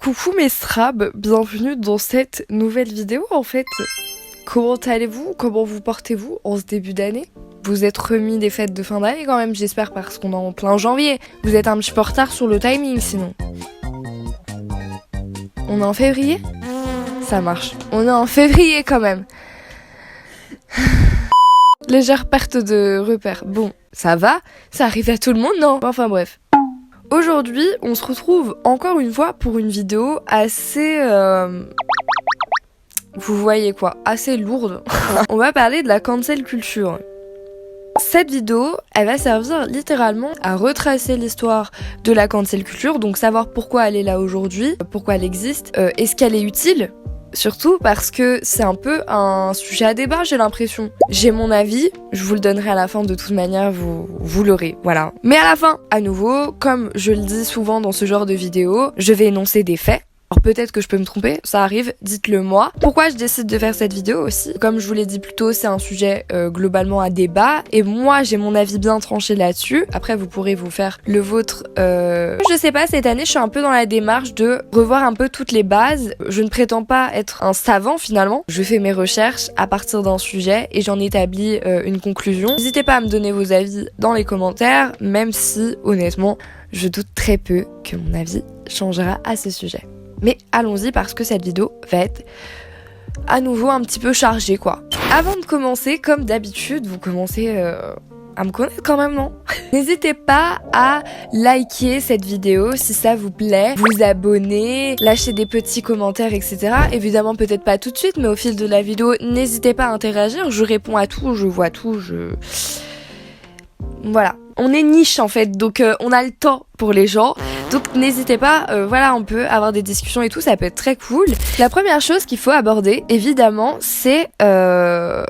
Coucou mes strabs, bienvenue dans cette nouvelle vidéo en fait. Comment allez-vous? Comment vous portez-vous en ce début d'année? Vous êtes remis des fêtes de fin d'année quand même, j'espère, parce qu'on est en plein janvier. Vous êtes un petit peu en retard sur le timing sinon. On est en février? Ça marche. On est en février quand même. Légère perte de repère. Bon, ça va? Ça arrive à tout le monde, non? Enfin bref. Aujourd'hui, on se retrouve encore une fois pour une vidéo assez... Vous voyez quoi? Assez lourde. On va parler de la cancel culture. Cette vidéo, elle va servir littéralement à retracer l'histoire de la cancel culture, donc savoir pourquoi elle est là aujourd'hui, pourquoi elle existe, est-ce qu'elle est utile? Surtout parce que c'est un peu un sujet à débat, j'ai l'impression. J'ai mon avis, je vous le donnerai à la fin, de toute manière, vous l'aurez, voilà. Mais à la fin, à nouveau, comme je le dis souvent dans ce genre de vidéo, je vais énoncer des faits. Alors peut-être que je peux me tromper, ça arrive, dites-le moi. Pourquoi je décide de faire cette vidéo aussi? Comme je vous l'ai dit plus tôt, c'est un sujet globalement à débat, et moi j'ai mon avis bien tranché là-dessus. Après vous pourrez vous faire le vôtre. Je sais pas, cette année je suis un peu dans la démarche de revoir un peu toutes les bases. Je ne prétends pas être un savant finalement. Je fais mes recherches à partir d'un sujet et j'en établis une conclusion. N'hésitez pas à me donner vos avis dans les commentaires, même si honnêtement je doute très peu que mon avis changera à ce sujet. Mais allons-y parce que cette vidéo va être à nouveau un petit peu chargée quoi. Avant de commencer, comme d'habitude, vous commencez à me connaître quand même, non? N'hésitez pas à liker cette vidéo si ça vous plaît, vous abonner, lâcher des petits commentaires, etc. Évidemment peut-être pas tout de suite, mais au fil de la vidéo, n'hésitez pas à interagir, je réponds à tout, je vois tout, Voilà. On est niche en fait, donc on a le temps pour les gens. Donc n'hésitez pas, voilà, on peut avoir des discussions et tout, ça peut être très cool. La première chose qu'il faut aborder, évidemment, c'est la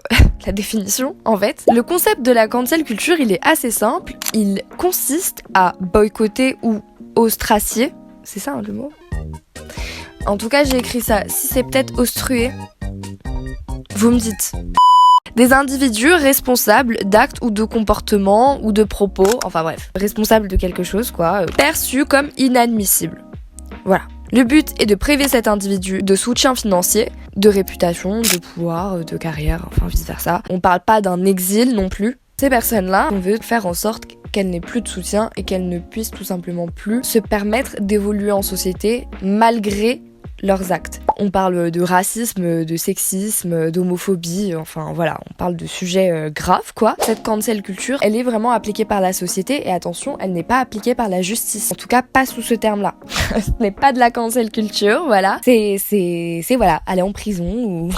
définition, en fait. Le concept de la cancel culture, il est assez simple. Il consiste à boycotter ou ostracier. C'est ça, hein, le mot? En tout cas, j'ai écrit ça. Si c'est peut-être ostruer, vous me dites. Des individus responsables d'actes ou de comportements ou de propos, enfin bref, responsables de quelque chose quoi, perçus comme inadmissibles. Voilà. Le but est de priver cet individu de soutien financier, de réputation, de pouvoir, de carrière, enfin vice versa. On parle pas d'un exil non plus. Ces personnes-là, on veut faire en sorte qu'elles n'aient plus de soutien et qu'elles ne puissent tout simplement plus se permettre d'évoluer en société malgré leurs actes. On parle de racisme, de sexisme, d'homophobie, enfin voilà, on parle de sujets graves quoi. Cette cancel culture, elle est vraiment appliquée par la société et attention, elle n'est pas appliquée par la justice. En tout cas, pas sous ce terme-là. Ce n'est pas de la cancel culture, voilà. C'est voilà, aller en prison ou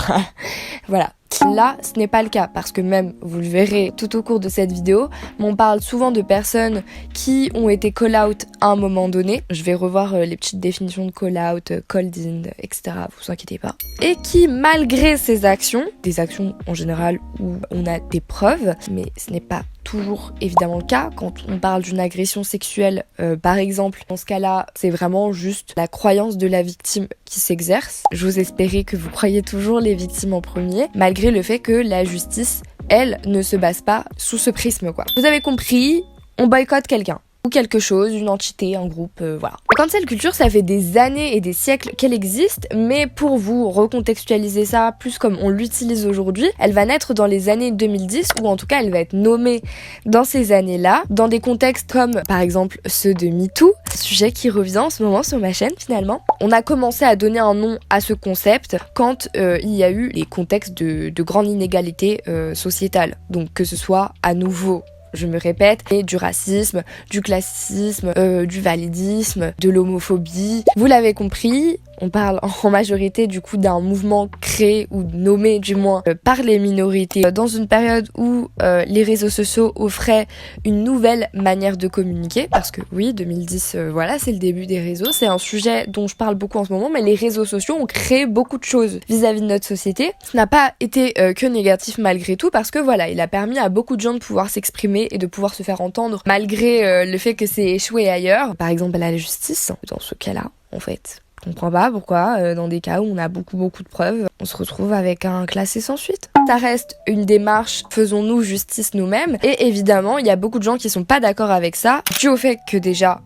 voilà. Là, ce n'est pas le cas parce que même, vous le verrez tout au cours de cette vidéo, mais on parle souvent de personnes qui ont été call-out à un moment donné. Je vais revoir les petites définitions de call-out, called-in, etc. Vous inquiétez pas. Et qui, malgré ces actions, des actions en général où on a des preuves, mais ce n'est pas toujours évidemment le cas quand on parle d'une agression sexuelle par exemple. Dans ce cas-là, c'est vraiment juste la croyance de la victime qui s'exerce. J'ose espérer que vous croyez toujours les victimes en premier, malgré le fait que la justice, elle, ne se base pas sous ce prisme quoi. Vous avez compris, on boycotte quelqu'un ou quelque chose, une entité, un groupe, voilà. La cancel culture, ça fait des années et des siècles qu'elle existe, mais pour vous recontextualiser ça plus comme on l'utilise aujourd'hui, elle va naître dans les années 2010, ou en tout cas elle va être nommée dans ces années-là, dans des contextes comme par exemple ceux de MeToo, sujet qui revient en ce moment sur ma chaîne finalement. On a commencé à donner un nom à ce concept quand il y a eu les contextes de grandes inégalités sociétales, donc que ce soit à nouveau, je me répète, et du racisme, du classisme, du validisme, de l'homophobie. Vous l'avez compris, on parle en majorité du coup d'un mouvement créé ou nommé du moins par les minorités dans une période où les réseaux sociaux offraient une nouvelle manière de communiquer parce que oui, 2010, voilà, c'est le début des réseaux. C'est un sujet dont je parle beaucoup en ce moment, mais les réseaux sociaux ont créé beaucoup de choses vis-à-vis de notre société. Ce n'a pas été que négatif malgré tout parce que voilà, il a permis à beaucoup de gens de pouvoir s'exprimer et de pouvoir se faire entendre malgré le fait que c'est échoué ailleurs. Par exemple, à la justice, dans ce cas-là, en fait. Je comprends pas pourquoi, dans des cas où on a beaucoup de preuves, on se retrouve avec un classé sans suite. Ça reste une démarche, faisons-nous justice nous-mêmes. Et évidemment, il y a beaucoup de gens qui sont pas d'accord avec ça, dû au fait que déjà,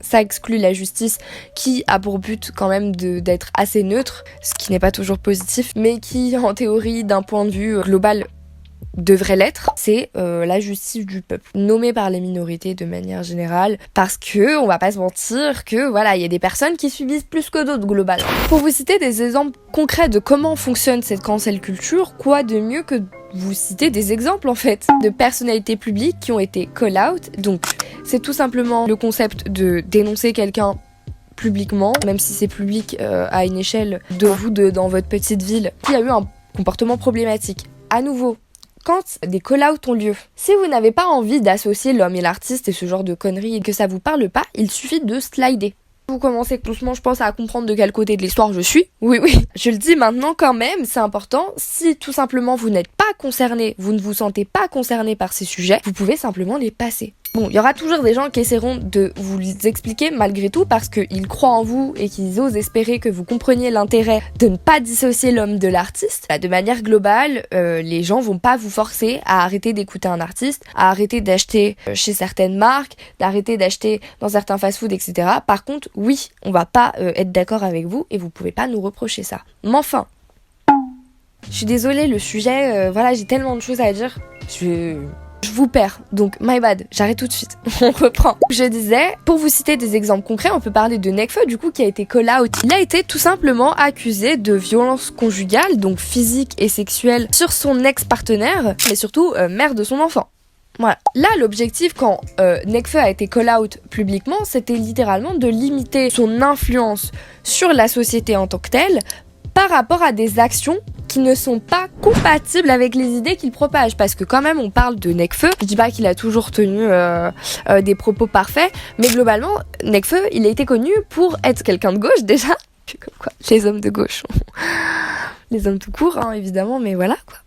Ça exclut la justice qui a pour but quand même d'être assez neutre, ce qui n'est pas toujours positif, mais qui en théorie d'un point de vue global devrait l'être, c'est la justice du peuple, nommée par les minorités de manière générale, parce que, on va pas se mentir, que voilà, il y a des personnes qui subissent plus que d'autres globalement. Pour vous citer des exemples concrets de comment fonctionne cette cancel culture, quoi de mieux que vous citer des exemples en fait, de personnalités publiques qui ont été call out. Donc, c'est tout simplement le concept de dénoncer quelqu'un publiquement, même si c'est public à une échelle de vous dans votre petite ville, qui a eu un comportement problématique. À nouveau, quand des call-outs ont lieu, si vous n'avez pas envie d'associer l'homme et l'artiste et ce genre de conneries et que ça vous parle pas, il suffit de slider. Vous commencez doucement, je pense, à comprendre de quel côté de l'histoire je suis. Oui, je le dis maintenant quand même, c'est important. Si tout simplement vous n'êtes pas concerné, vous ne vous sentez pas concerné par ces sujets, vous pouvez simplement les passer. Bon, il y aura toujours des gens qui essaieront de vous les expliquer malgré tout parce qu'ils croient en vous et qu'ils osent espérer que vous compreniez l'intérêt de ne pas dissocier l'homme de l'artiste. De manière globale, les gens vont pas vous forcer à arrêter d'écouter un artiste, à arrêter d'acheter chez certaines marques, d'arrêter d'acheter dans certains fast-food, etc. Par contre, oui, on va pas être d'accord avec vous et vous pouvez pas nous reprocher ça. Mais enfin, je suis désolée, le sujet, voilà, j'ai tellement de choses à dire. Je vous perds, donc my bad, j'arrête tout de suite. On reprend. Je disais, pour vous citer des exemples concrets, on peut parler de Nekfeu, du coup, qui a été call out. Il a été tout simplement accusé de violence conjugale, donc physique et sexuelle, sur son ex-partenaire, mais surtout mère de son enfant. Voilà. Là, l'objectif quand Nekfeu a été call out publiquement, c'était littéralement de limiter son influence sur la société en tant que telle par rapport à des actions qui ne sont pas compatibles avec les idées qu'il propage. Parce que quand même, on parle de Nekfeu. Je dis pas qu'il a toujours tenu des propos parfaits, mais globalement, Nekfeu, il a été connu pour être quelqu'un de gauche déjà. Comme quoi, les hommes de gauche, les hommes tout court, hein, évidemment, mais voilà quoi.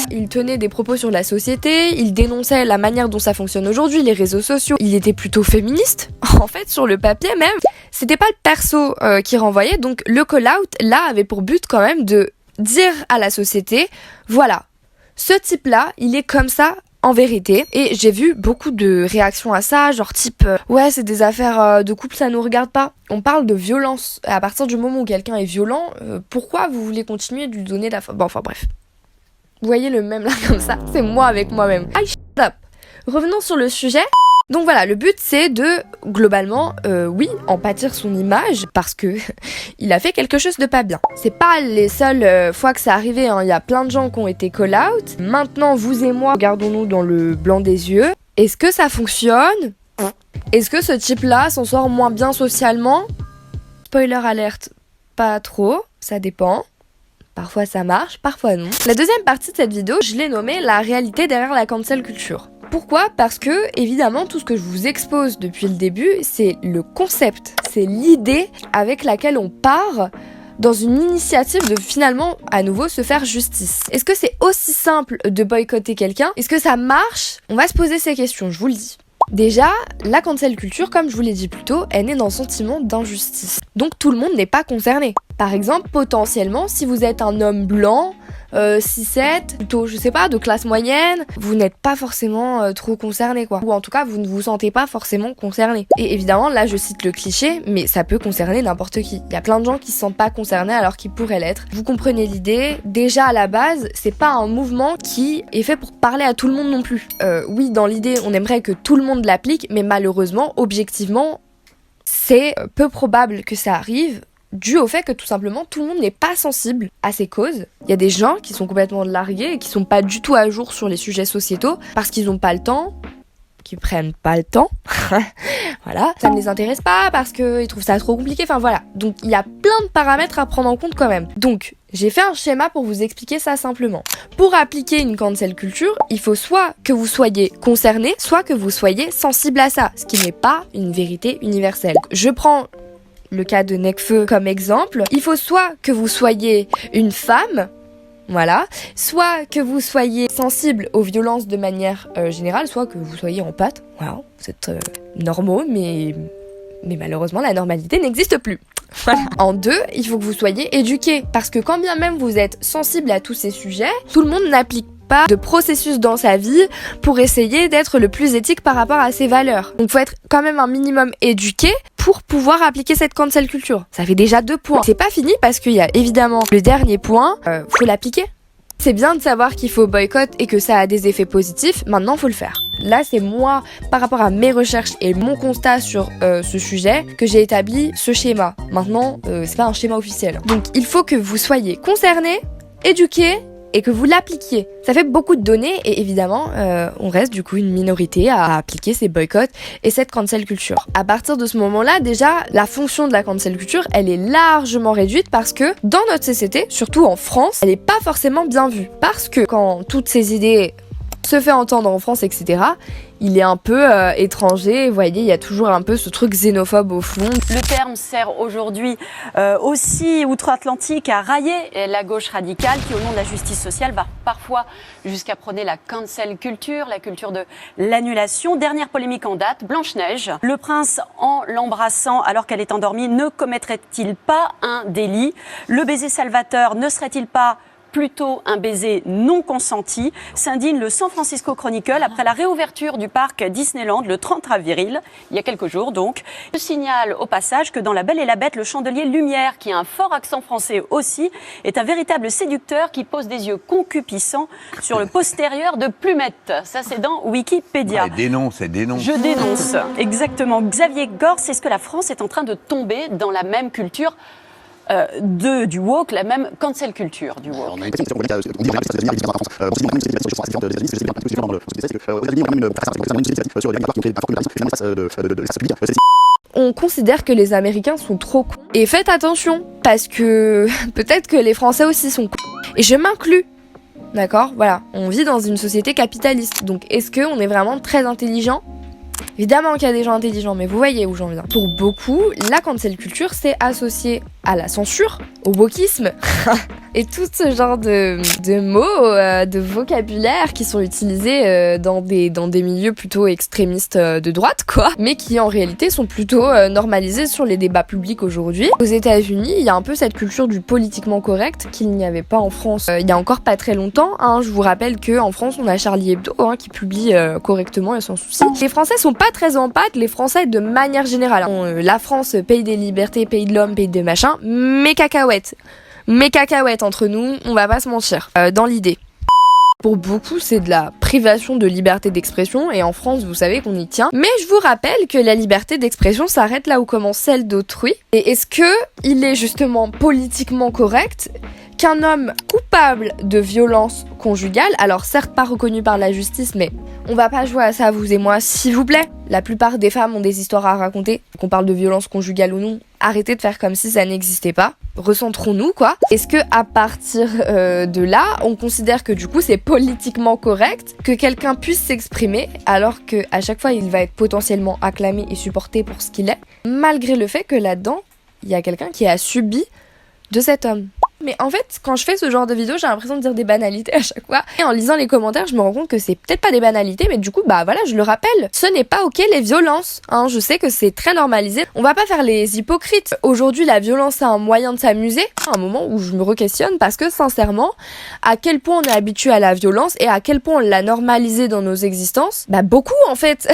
Il tenait des propos sur la société, il dénonçait la manière dont ça fonctionne aujourd'hui, les réseaux sociaux. Il était plutôt féministe, en fait, sur le papier même. C'était pas le perso qui renvoyait, donc le call-out, là, avait pour but quand même de dire à la société, voilà, ce type-là, il est comme ça en vérité. Et j'ai vu beaucoup de réactions à ça, genre type ouais, c'est des affaires de couple, ça nous regarde pas. On parle de violence. À partir du moment où quelqu'un est violent, pourquoi vous voulez continuer de lui donner la... Bon, enfin bref. Vous voyez le même là comme ça, c'est moi avec moi-même. Aïe, shut up. Revenons sur le sujet. Donc voilà, le but c'est de, globalement, oui, en pâtir son image, parce que il a fait quelque chose de pas bien. C'est pas les seules fois que c'est arrivé, hein. Il y a plein de gens qui ont été call out. Maintenant, vous et moi, regardons-nous dans le blanc des yeux. Est-ce que ça fonctionne ? Est-ce que ce type-là s'en sort moins bien socialement ? Spoiler alerte, pas trop, ça dépend. Parfois ça marche, parfois non. La deuxième partie de cette vidéo, je l'ai nommée la réalité derrière la cancel culture. Pourquoi ? Parce que, évidemment, tout ce que je vous expose depuis le début, c'est le concept, c'est l'idée avec laquelle on part dans une initiative de finalement, à nouveau, se faire justice. Est-ce que c'est aussi simple de boycotter quelqu'un ? Est-ce que ça marche ? On va se poser ces questions, je vous le dis. Déjà, la cancel culture, comme je vous l'ai dit plus tôt, est née d'un sentiment d'injustice. Donc tout le monde n'est pas concerné. Par exemple, potentiellement, si vous êtes un homme blanc, 6-7, plutôt, je sais pas, de classe moyenne, vous n'êtes pas forcément trop concerné, quoi. Ou en tout cas, vous ne vous sentez pas forcément concerné. Et évidemment, là, je cite le cliché, mais ça peut concerner n'importe qui. Il y a plein de gens qui se sentent pas concernés alors qu'ils pourraient l'être. Vous comprenez l'idée. Déjà, à la base, c'est pas un mouvement qui est fait pour parler à tout le monde non plus. Oui, dans l'idée, on aimerait que tout le monde l'applique, mais malheureusement, objectivement, c'est peu probable que ça arrive, dû au fait que tout simplement tout le monde n'est pas sensible à ces causes. Il y a des gens qui sont complètement largués et qui sont pas du tout à jour sur les sujets sociétaux parce qu'ils ont pas le temps, qu'ils prennent pas le temps. Voilà, ça ne les intéresse pas parce qu'ils trouvent ça trop compliqué. Enfin voilà, donc il y a plein de paramètres à prendre en compte quand même. Donc j'ai fait un schéma pour vous expliquer ça simplement. Pour appliquer une cancel culture, il faut soit que vous soyez concerné, soit que vous soyez sensible à ça, ce qui n'est pas une vérité universelle. Je prends le cas de Nekfeu comme exemple. Il faut soit que vous soyez une femme, voilà, soit que vous soyez sensible aux violences de manière générale, soit que vous soyez en pâte. Voilà, vous êtes normaux, mais malheureusement la normalité n'existe plus. Voilà. En deux, il faut que vous soyez éduqué, parce que quand bien même vous êtes sensible à tous ces sujets, tout le monde n'applique pas de processus dans sa vie pour essayer d'être le plus éthique par rapport à ses valeurs. Donc faut être quand même un minimum éduqué pour pouvoir appliquer cette cancel culture. Ça fait déjà 2 points. C'est pas fini parce qu'il y a évidemment le dernier point, faut l'appliquer. C'est bien de savoir qu'il faut boycott et que ça a des effets positifs, maintenant faut le faire. Là c'est moi, par rapport à mes recherches et mon constat sur ce sujet, que j'ai établi ce schéma. Maintenant, c'est pas un schéma officiel. Donc il faut que vous soyez concernés, éduqués, et que vous l'appliquiez. Ça fait beaucoup de données et évidemment, on reste du coup une minorité à appliquer ces boycotts et cette cancel culture. À partir de ce moment-là, déjà, la fonction de la cancel culture, elle est largement réduite parce que dans notre société, surtout en France, elle n'est pas forcément bien vue. Parce que quand toutes ces idées se fait entendre en France, etc., il est un peu étranger. Vous voyez, il y a toujours un peu ce truc xénophobe au fond. Le terme sert aujourd'hui aussi outre-Atlantique à railler la gauche radicale qui, au nom de la justice sociale, va parfois jusqu'à prôner la cancel culture, la culture de l'annulation. Dernière polémique en date, Blanche-Neige. Le prince, en l'embrassant alors qu'elle est endormie, ne commettrait-il pas un délit? Le baiser salvateur ne serait-il pas plutôt un baiser non consenti, s'indigne le San Francisco Chronicle après la réouverture du parc Disneyland le 30 avril, il y a quelques jours donc. Je signale au passage que dans La Belle et la Bête, le chandelier Lumière, qui a un fort accent français aussi, est un véritable séducteur qui pose des yeux concupiscents sur le postérieur de Plumette. Ça, c'est dans Wikipédia. Ouais, dénonce. Je dénonce, exactement. Xavier Gors, est-ce que la France est en train de tomber dans la même culture du woke, la même cancel culture du woke? On considère que les Américains sont trop cons. Et faites attention, parce que peut-être que les Français aussi sont cons. Et je m'inclus. D'accord? Voilà, on vit dans une société capitaliste. Donc est-ce qu'on est vraiment très intelligent? Évidemment qu'il y a des gens intelligents, mais vous voyez où j'en viens. Pour beaucoup, la cancel culture, c'est associé à la censure, au wokisme, et tout ce genre de mots, de vocabulaire qui sont utilisés dans des milieux plutôt extrémistes de droite, quoi, mais qui en réalité sont plutôt normalisés sur les débats publics aujourd'hui. Aux États-Unis, il y a un peu cette culture du politiquement correct qu'il n'y avait pas en France il y a encore pas très longtemps. Je vous rappelle qu'en France, on a Charlie Hebdo qui publie correctement et sans souci. Les Français sont pas très en pâte, les Français de manière générale. La France, pays des libertés, pays de l'homme, pays de machin, mes cacahuètes entre nous, on va pas se mentir, dans l'idée. Pour beaucoup, c'est de la privation de liberté d'expression et en France, vous savez qu'on y tient. Mais je vous rappelle que la liberté d'expression s'arrête là où commence celle d'autrui. Et est-ce que il est justement politiquement correct qu'un homme coupable de violence conjugale, alors certes pas reconnu par la justice, mais on va pas jouer à ça, vous et moi, s'il vous plaît. La plupart des femmes ont des histoires à raconter, qu'on parle de violence conjugale ou non. Arrêtez de faire comme si ça n'existait pas. Recentrons-nous, quoi. Est-ce que à partir de là, on considère que du coup c'est politiquement correct que quelqu'un puisse s'exprimer alors que à chaque fois il va être potentiellement acclamé et supporté pour ce qu'il est, malgré le fait que là-dedans il y a quelqu'un qui a subi de cet homme. Mais en fait, quand je fais ce genre de vidéo, j'ai l'impression de dire des banalités à chaque fois. Et en lisant les commentaires, je me rends compte que c'est peut-être pas des banalités, mais du coup, bah voilà, je le rappelle. Ce n'est pas ok les violences. Je sais que c'est très normalisé. On va pas faire les hypocrites. Aujourd'hui, la violence, c'est un moyen de s'amuser. Un moment où je me re-questionne parce que sincèrement, à quel point on est habitué à la violence et à quel point on l'a normalisé dans nos existences. Bah beaucoup en fait.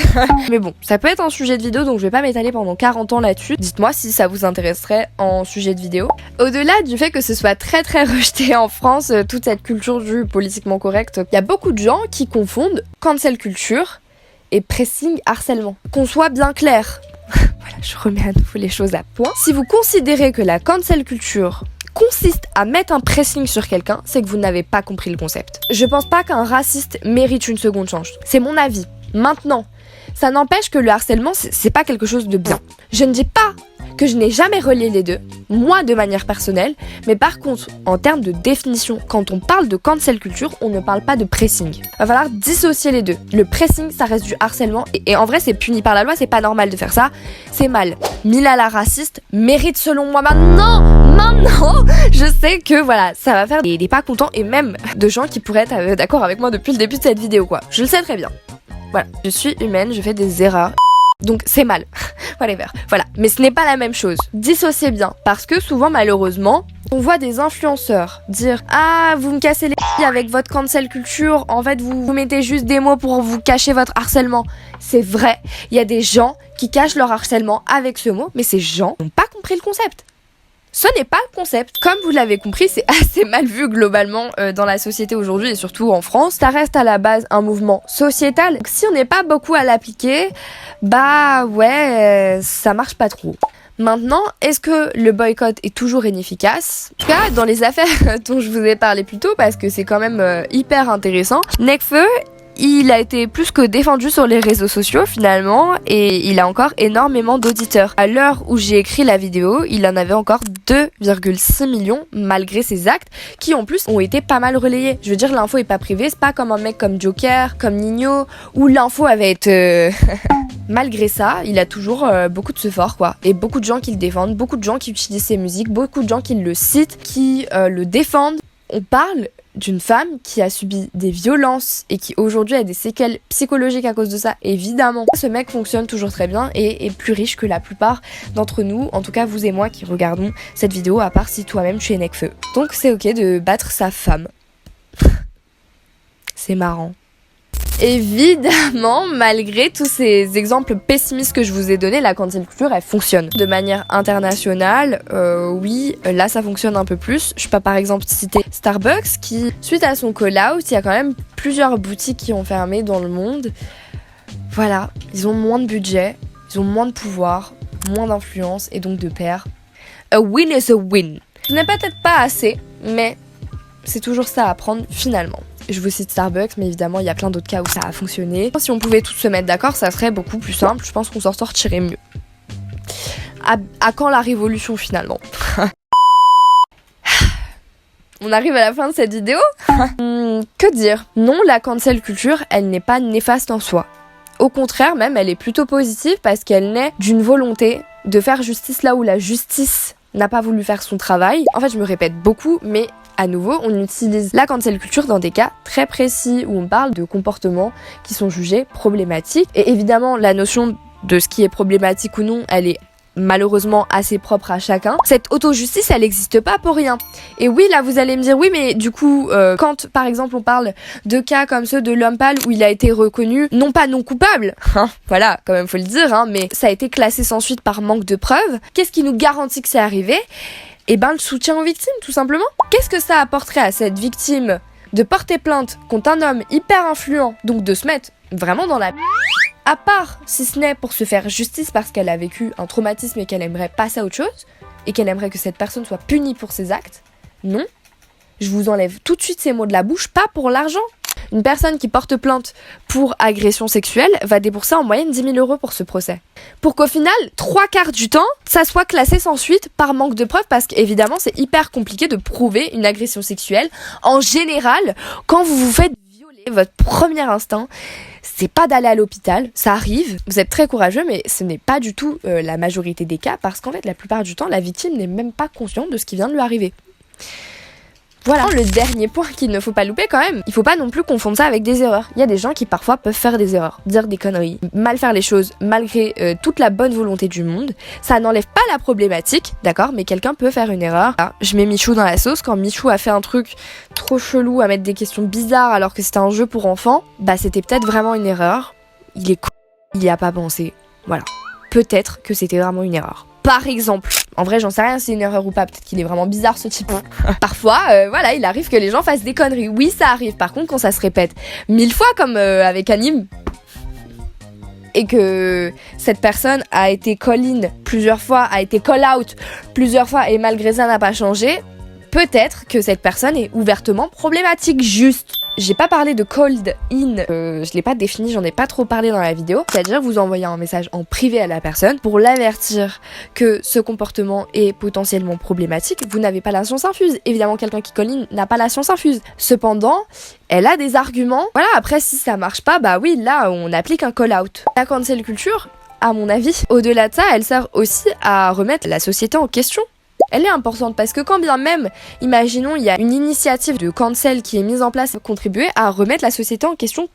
Mais bon, ça peut être un sujet de vidéo, donc je vais pas m'étaler pendant 40 ans là-dessus. Dites-moi si ça vous intéresserait en sujet de vidéo. Au-delà du fait que ce soit très rejeté en France, toute cette culture du politiquement correct, il y a beaucoup de gens qui confondent cancel culture et pressing harcèlement. Qu'on soit bien clair. Voilà, je remets à nouveau les choses à point. Si vous considérez que la cancel culture consiste à mettre un pressing sur quelqu'un, c'est que vous n'avez pas compris le concept. Je pense pas qu'un raciste mérite une seconde chance. C'est mon avis. Maintenant, ça n'empêche que le harcèlement, c'est pas quelque chose de bien. Je ne dis pas que je n'ai jamais relié les deux, moi de manière personnelle, mais par contre, en termes de définition, quand on parle de cancel culture, on ne parle pas de pressing. Va falloir dissocier les deux. Le pressing, ça reste du harcèlement, et en vrai, c'est puni par la loi, c'est pas normal de faire ça, c'est mal. Mila la raciste mérite selon moi maintenant, je sais que voilà, ça va faire des pas contents, et même de gens qui pourraient être d'accord avec moi depuis le début de cette vidéo, quoi. Je le sais très bien. Voilà, je suis humaine, je fais des erreurs. Donc c'est mal, whatever. Voilà, mais ce n'est pas la même chose. Dissociez bien, parce que souvent malheureusement, on voit des influenceurs dire « Ah, vous me cassez les avec votre cancel culture, en fait, vous mettez juste des mots pour vous cacher votre harcèlement. C'est vrai, il y a des gens qui cachent leur harcèlement avec ce mot, mais ces gens n'ont pas compris le concept. Ce n'est pas le concept. Comme vous l'avez compris, c'est assez mal vu globalement dans la société aujourd'hui et surtout en France. Ça reste à la base un mouvement sociétal. Donc, si on n'est pas beaucoup à l'appliquer, bah ouais, ça marche pas trop. Maintenant, est-ce que le boycott est toujours inefficace? En tout cas, dans les affaires dont je vous ai parlé plus tôt, parce que c'est quand même hyper intéressant, Nekfeu, il a été plus que défendu sur les réseaux sociaux finalement et il a encore énormément d'auditeurs. À l'heure où j'ai écrit la vidéo, il en avait encore 2,6 millions malgré ses actes qui en plus ont été pas mal relayés. Je veux dire, l'info est pas privée, c'est pas comme un mec comme Joker, comme Nino où l'info avait été... Malgré ça, il a toujours beaucoup de support quoi. Et beaucoup de gens qui le défendent, beaucoup de gens qui utilisent ses musiques, beaucoup de gens qui le citent, qui le défendent. On parle d'une femme qui a subi des violences et qui aujourd'hui a des séquelles psychologiques à cause de ça, évidemment. Ce mec fonctionne toujours très bien et est plus riche que la plupart d'entre nous, en tout cas vous et moi qui regardons cette vidéo, à part si toi-même tu es Nekfeu. Donc c'est ok de battre sa femme. C'est marrant. Évidemment, malgré tous ces exemples pessimistes que je vous ai donnés, la cancel culture, elle fonctionne. De manière internationale, oui, là ça fonctionne un peu plus. Je peux par exemple citer Starbucks qui, suite à son call-out, il y a quand même plusieurs boutiques qui ont fermé dans le monde. Voilà, ils ont moins de budget, ils ont moins de pouvoir, moins d'influence et donc de pair. A win is a win. Ce n'est peut-être pas assez, mais c'est toujours ça à prendre finalement. Je vous cite Starbucks, mais évidemment, il y a plein d'autres cas où ça a fonctionné. Si on pouvait tous se mettre d'accord, ça serait beaucoup plus simple. Je pense qu'on s'en sortirait mieux. À quand la révolution, finalement? On arrive à la fin de cette vidéo. Que dire? Non, la cancel culture, elle n'est pas néfaste en soi. Au contraire, même, elle est plutôt positive parce qu'elle naît d'une volonté de faire justice là où la justice n'a pas voulu faire son travail. En fait, je me répète beaucoup, mais à nouveau, on utilise la cancel culture dans des cas très précis où on parle de comportements qui sont jugés problématiques. Et évidemment, la notion de ce qui est problématique ou non, elle est malheureusement assez propre à chacun. Cette auto-justice, elle n'existe pas pour rien. Et oui, là, vous allez me dire, oui, mais du coup, quand, par exemple, on parle de cas comme ceux de l'homme pâle où il a été reconnu, non pas non coupable, voilà, quand même, faut le dire, mais ça a été classé sans suite par manque de preuves. Qu'est-ce qui nous garantit que c'est arrivé? Eh ben, le soutien aux victimes, tout simplement. Qu'est-ce que ça apporterait à cette victime de porter plainte contre un homme hyper influent, donc de se mettre vraiment dans la... À part, si ce n'est pour se faire justice parce qu'elle a vécu un traumatisme et qu'elle aimerait passer à autre chose, et qu'elle aimerait que cette personne soit punie pour ses actes, non. Je vous enlève tout de suite ces mots de la bouche, pas pour l'argent. Une personne qui porte plainte pour agression sexuelle va débourser en moyenne 10 000 € pour ce procès. Pour qu'au final, 3/4 du temps, ça soit classé sans suite par manque de preuves parce qu'évidemment, c'est hyper compliqué de prouver une agression sexuelle. En général, quand vous vous faites violer, votre premier instinct, c'est pas d'aller à l'hôpital, ça arrive, vous êtes très courageux, mais ce n'est pas du tout la majorité des cas parce qu'en fait, la plupart du temps, la victime n'est même pas consciente de ce qui vient de lui arriver. Voilà, le dernier point qu'il ne faut pas louper quand même, il faut pas non plus confondre ça avec des erreurs. Il y a des gens qui parfois peuvent faire des erreurs, dire des conneries, mal faire les choses malgré toute la bonne volonté du monde. Ça n'enlève pas la problématique, d'accord, mais quelqu'un peut faire une erreur. Là, je mets Michou dans la sauce, quand Michou a fait un truc trop chelou à mettre des questions bizarres alors que c'était un jeu pour enfants, bah c'était peut-être vraiment une erreur. Il est con, il y a pas pensé. Voilà. Peut-être que c'était vraiment une erreur. Par exemple, en vrai j'en sais rien si c'est une erreur ou pas, peut-être qu'il est vraiment bizarre ce type. Parfois, voilà, il arrive que les gens fassent des conneries. Oui, ça arrive, par contre quand ça se répète 1000 fois comme avec Anime, et que cette personne a été call-in plusieurs fois, a été call-out plusieurs fois et malgré ça n'a pas changé, peut-être que cette personne est ouvertement problématique, juste. J'ai pas parlé de cold in, je l'ai pas défini, j'en ai pas trop parlé dans la vidéo. C'est-à-dire vous envoyez un message en privé à la personne pour l'avertir que ce comportement est potentiellement problématique. Vous n'avez pas la science infuse. Évidemment, quelqu'un qui call in n'a pas la science infuse. Cependant, elle a des arguments. Voilà, après si ça marche pas, bah oui, là on applique un call out. La cancel culture, à mon avis, au-delà de ça, elle sert aussi à remettre la société en question. Elle est importante parce que quand bien même, imaginons, il y a une initiative de cancel qui est mise en place pour contribuer à remettre la société en question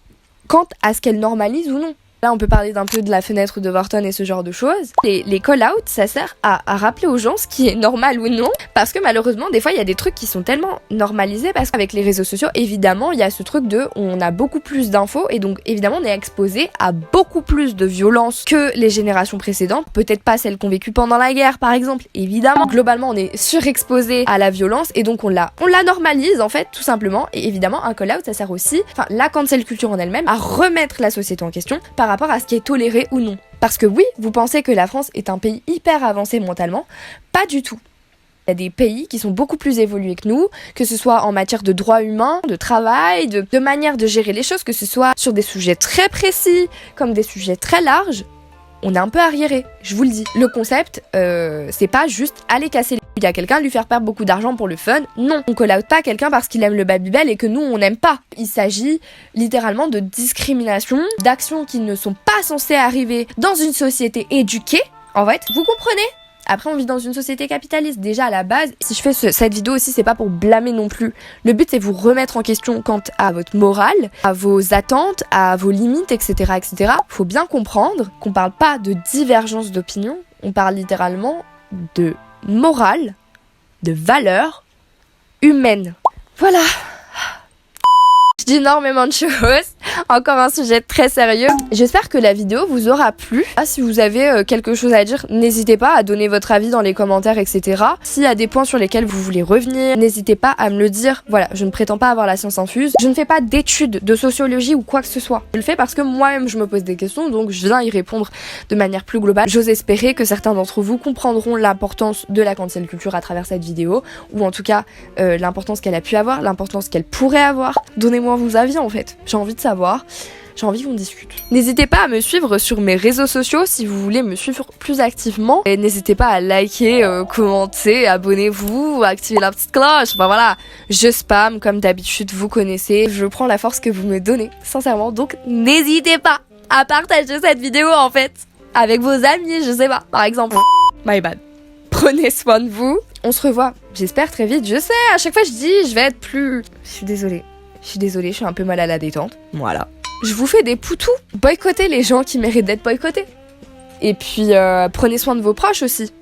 quant à ce qu'elle normalise ou non. Là, on peut parler d'un peu de la fenêtre d'Overton et ce genre de choses. Les call-outs, ça sert à rappeler aux gens ce qui est normal ou non. Parce que malheureusement, des fois, il y a des trucs qui sont tellement normalisés. Parce qu'avec les réseaux sociaux, évidemment, il y a ce truc de on a beaucoup plus d'infos. Et donc, évidemment, on est exposé à beaucoup plus de violence que les générations précédentes. Peut-être pas celles qu'on vécu pendant la guerre, par exemple. Évidemment, globalement, on est surexposé à la violence. Et donc, on la normalise, en fait, tout simplement. Et évidemment, un call-out, ça sert aussi, la cancel culture en elle-même, à remettre la société en question par rapport à ce qui est toléré ou non. Parce que oui, vous pensez que la France est un pays hyper avancé mentalement, pas du tout. Il y a des pays qui sont beaucoup plus évolués que nous, que ce soit en matière de droits humains, de travail, de manière de gérer les choses, que ce soit sur des sujets très précis, comme des sujets très larges. On est un peu arriéré, je vous le dis. Le concept, c'est pas juste aller casser les couilles à quelqu'un, lui faire perdre beaucoup d'argent pour le fun. Non, on call out pas quelqu'un parce qu'il aime le Babybel et que nous, on n'aime pas. Il s'agit littéralement de discrimination, d'actions qui ne sont pas censées arriver dans une société éduquée. En fait, vous comprenez ? Après, on vit dans une société capitaliste. Déjà, à la base, si je fais cette vidéo aussi, c'est pas pour blâmer non plus. Le but, c'est vous remettre en question quant à votre morale, à vos attentes, à vos limites, etc., etc. Faut bien comprendre qu'on parle pas de divergence d'opinion. On parle littéralement de morale, de valeurs humaines. Voilà. Je dis énormément de choses. Encore un sujet très sérieux. J'espère que la vidéo vous aura plu. Si vous avez quelque chose à dire, n'hésitez pas à donner votre avis dans les commentaires, etc. S'il y a des points sur lesquels vous voulez revenir, n'hésitez pas à me le dire. Voilà, je ne prétends pas avoir la science infuse. Je ne fais pas d'études de sociologie ou quoi que ce soit. Je le fais parce que moi-même je me pose des questions, donc je viens y répondre de manière plus globale. J'ose espérer que certains d'entre vous comprendront l'importance de la cancel culture à travers cette vidéo, ou en tout cas l'importance qu'elle a pu avoir, l'importance qu'elle pourrait avoir. Donnez-moi vos avis en fait. J'ai envie de savoir. J'ai envie qu'on discute. N'hésitez pas à me suivre sur mes réseaux sociaux si vous voulez me suivre plus activement. Et n'hésitez pas à liker, commenter, abonnez-vous, activer la petite cloche. Enfin voilà, je spam comme d'habitude, vous connaissez. Je prends la force que vous me donnez, sincèrement. Donc n'hésitez pas à partager cette vidéo en fait avec vos amis, je sais pas, par exemple. My bad. Prenez soin de vous. On se revoit, j'espère très vite. Je sais, à chaque fois je dis, je vais être plus... Je suis désolée, je suis un peu mal à la détente. Voilà. Je vous fais des poutous. Boycottez les gens qui méritent d'être boycottés. Et puis, prenez soin de vos proches aussi.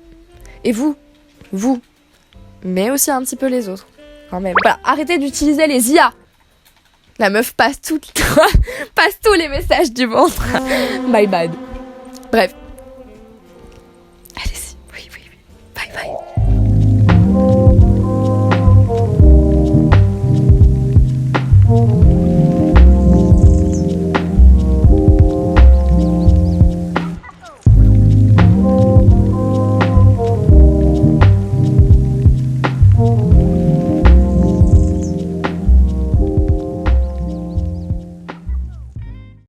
Et vous. Mais aussi un petit peu les autres. Quand même. Voilà, arrêtez d'utiliser les IA. La meuf passe tous les messages du monde. My bad. Bref.